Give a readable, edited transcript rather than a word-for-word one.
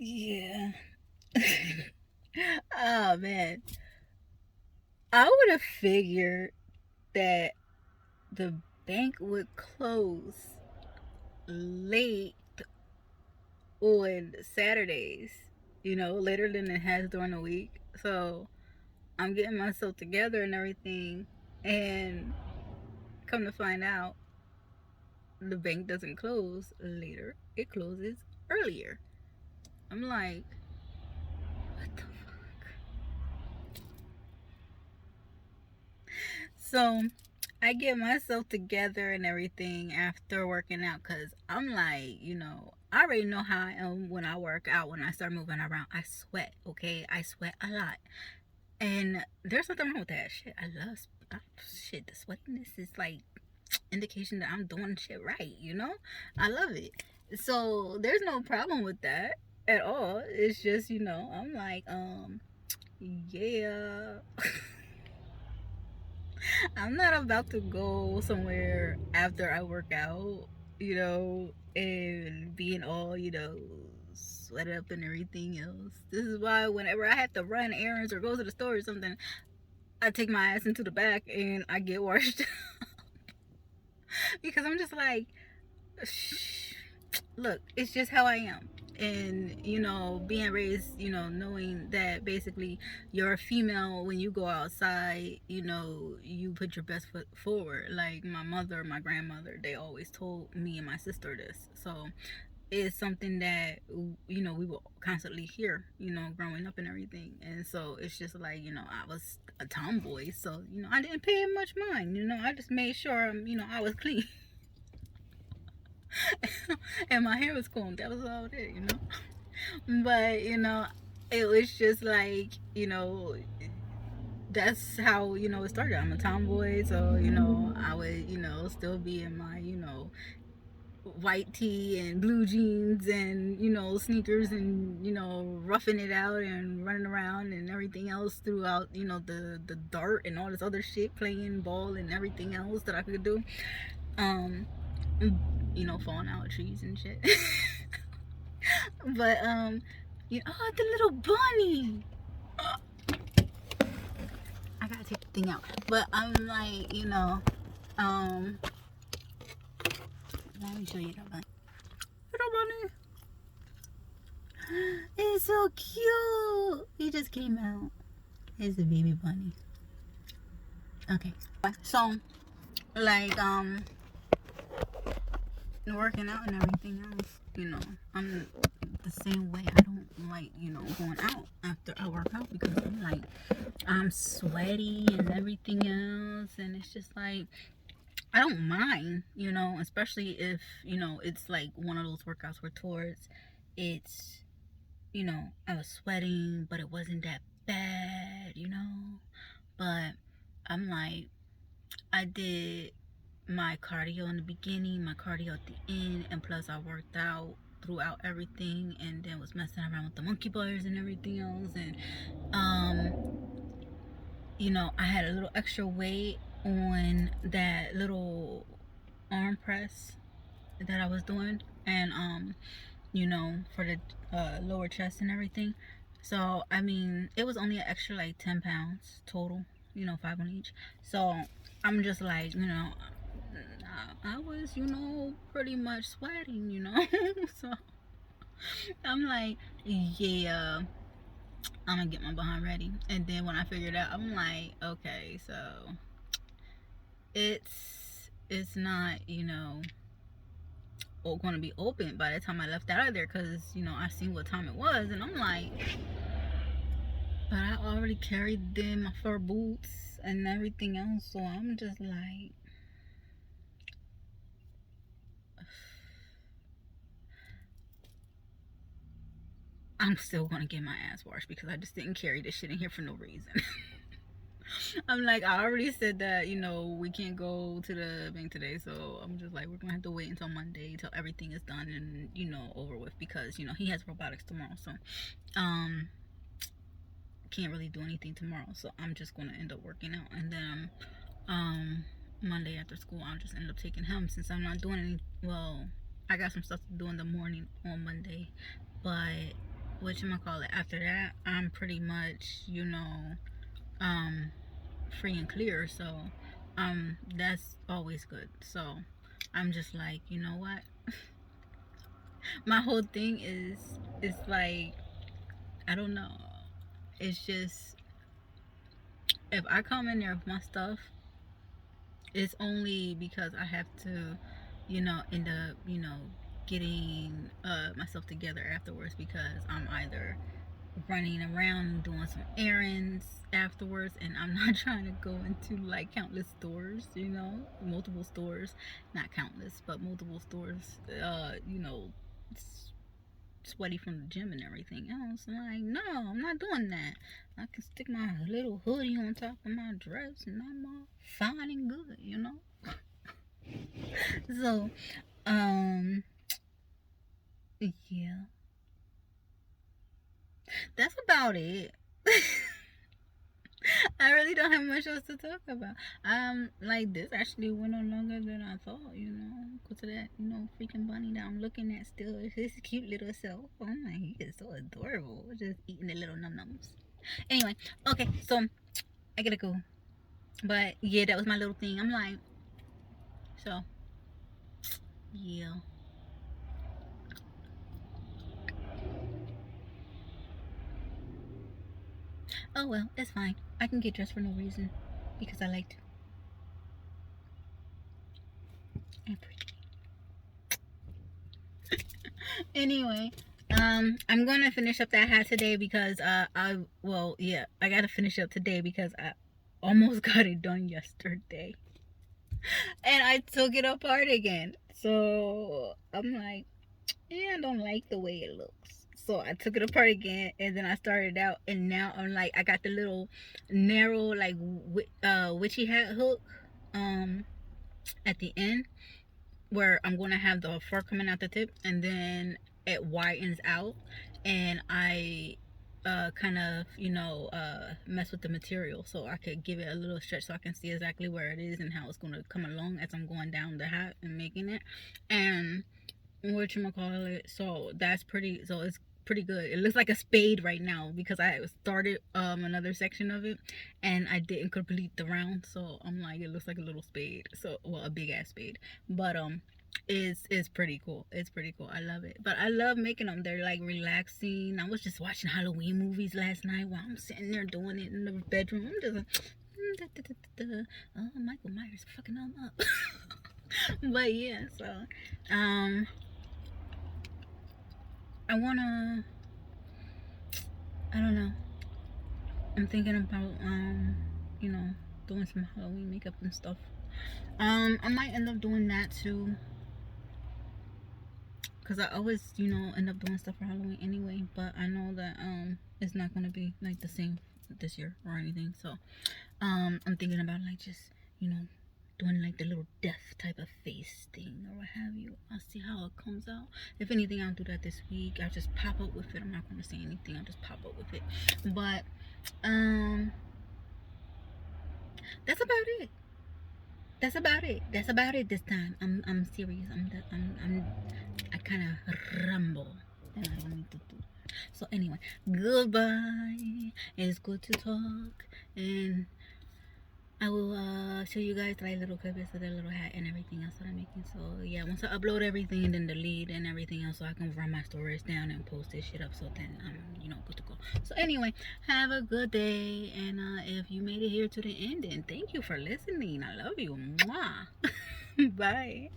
Yeah. Oh man. I would have figured that the bank would close late on Saturdays, later than it has during the week. So I'm getting myself together and everything. And come to find out, the bank doesn't close later, it closes earlier. I'm like, what the fuck? So I get myself together and everything after working out because I'm like, I already know how I am when I work out. When I start moving around, I sweat, okay? I sweat a lot. And there's nothing wrong with that. Shit, I love shit. The sweatiness is like indication that I'm doing shit right? I love it. So there's no problem with that at all. It's just, I'm like, yeah. I'm not about to go somewhere after I work out, and being all, sweated up and everything else. This is why whenever I have to run errands or go to the store or something, I take my ass into the back and I get washed. Because I'm just like, shh, look, it's just how I am. And being raised, knowing that basically you're a female, when you go outside, you put your best foot forward. Like my mother, my grandmother, they always told me and my sister this. So it's something that we will constantly hear, growing up and everything. And so it's just like, I was a tomboy, so I didn't pay it much mind. I just made sure I was clean. And my hair was combed. That was all there. But it was just like, that's how it started. I'm a tomboy, so I would still be in my white tee and blue jeans and sneakers and roughing it out and running around and everything else throughout the dirt and all this other shit, playing ball and everything else that I could do. um Falling out of trees and shit. But oh, the little bunny. I gotta take the thing out. But I'm like, um let me show you the bunny. Little bunny. It's so cute. He just came out. It's a baby bunny. Okay. So like working out and everything else, I'm the same way. I don't like, going out after I work out because I'm like, I'm sweaty and everything else, and it's just like, I don't mind, especially if, it's like one of those workouts where towards it's, I was sweating, but it wasn't that bad. But I'm like, I did my cardio in the beginning, my cardio at the end, and plus I worked out throughout everything, and then was messing around with the monkey bars and everything else. And I had a little extra weight on that little arm press that I was doing, and for the lower chest and everything. So I mean, it was only an extra like 10 pounds total, 5 on each. So I'm just like, I was, pretty much sweating. So I'm like, yeah, I'm gonna get my behind ready. And then when I figured out, I'm like, okay, so it's not, going to be open by the time I left out of there, because I seen what time it was, and I'm like, but I already carried them my fur boots and everything else. So I'm just like, I'm still gonna get my ass washed because I just didn't carry this shit in here for no reason. I'm like, I already said that, we can't go to the bank today. So I'm just like, we're gonna have to wait until Monday till everything is done and, over with, because, he has robotics tomorrow. So, can't really do anything tomorrow. So I'm just gonna end up working out. And then, Monday after school, I'll just end up taking him, since I'm not doing any, well, I got some stuff to do in the morning on Monday. But whatchamacallit, after that, I'm pretty much, um, free and clear. So, that's always good. So, I'm just like, you know what? My whole thing is, it's like, I don't know. It's just, if I come in there with my stuff, it's only because I have to, end up, getting myself together afterwards, because I'm either running around and doing some errands afterwards, and I'm not trying to go into like countless stores, multiple stores, not countless, but multiple stores, sweaty from the gym and everything else. I'm like, no, I'm not doing that. I can stick my little hoodie on top of my dress and I'm all fine and good. So, um, yeah, that's about it. I really don't have much else to talk about. Like, this actually went on longer than I thought. Because of that, freaking bunny that I'm looking at still. His cute little self. Oh my, he is so adorable. Just eating the little num nums. Anyway, okay, so I gotta go. But yeah, that was my little thing. I'm like, so yeah. Oh well, it's fine. I can get dressed for no reason because I like to. I'm pretty. Anyway, I'm gonna finish up that hat today because I gotta finish up today because I almost got it done yesterday, and I took it apart again. So I'm like, yeah, I don't like the way it looks. So I took it apart again, and then I started out, and now I'm like, I got the little narrow like witchy hat hook, at the end, where I'm gonna have the fur coming out the tip, and then it widens out, and I kind of mess with the material so I could give it a little stretch so I can see exactly where it is and how it's gonna come along as I'm going down the hat and making it. And whatchamacallit, so that's pretty, so it's pretty good. It looks like a spade right now because I started another section of it and I didn't complete the round, so I'm like, it looks like a little spade, so, well, a big ass spade. But it's pretty cool. It's pretty cool. I love it. But I love making them. They're like relaxing. I was just watching Halloween movies last night while I'm sitting there doing it in the bedroom. I'm just like, oh, Michael Myers fucking them up. But yeah, so I wanna, I don't know. I'm thinking about doing some Halloween makeup and stuff. I might end up doing that too, cause I always end up doing stuff for Halloween anyway. But I know that it's not gonna be like the same this year or anything. So I'm thinking about like just doing like the little death type of face thing or what have you. I'll see how it comes out. If anything, I'll do that this week. I'll just pop up with it. I'm not gonna say anything. I'll just pop up with it. But that's about it. That's about it. That's about it this time. I'm serious. I kind of rumble, and I don't need to do. So anyway, goodbye. It's good to talk, and I will show you guys like little clips of the little hat and everything else that I'm making. So yeah, once I upload everything and then delete and everything else, so I can run my storage down and post this shit up. So then I'm good to go. So anyway, have a good day, and if you made it here to the end, then thank you for listening. I love you. Mwah. Bye.